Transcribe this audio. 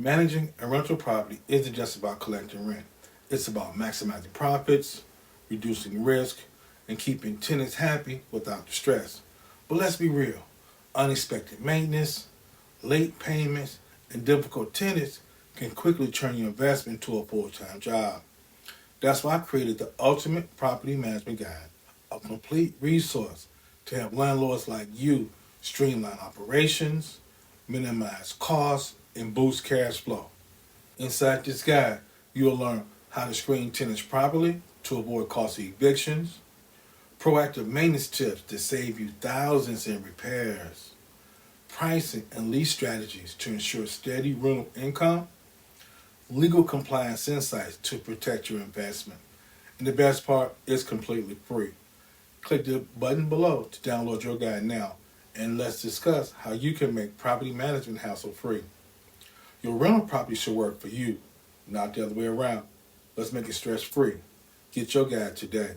Managing a rental property isn't just about collecting rent. It's about maximizing profits, reducing risk, and keeping tenants happy without the stress. But let's be real. Unexpected maintenance, late payments, and difficult tenants can quickly turn your investment into a full-time job. That's why I created the Ultimate Property Management Guide, a complete resource to help landlords like you streamline operations, minimize costs, and boost cash flow. Inside this guide, you'll learn how to screen tenants properly to avoid costly evictions, proactive maintenance tips to save you thousands in repairs, pricing and lease strategies to ensure steady rental income, legal compliance insights to protect your investment. And the best part, it's completely free. Click the button below to download your guide now, and let's discuss how you can make property management hassle-free. Your rental property should work for you, not the other way around. Let's make it stress-free. Get your guide today.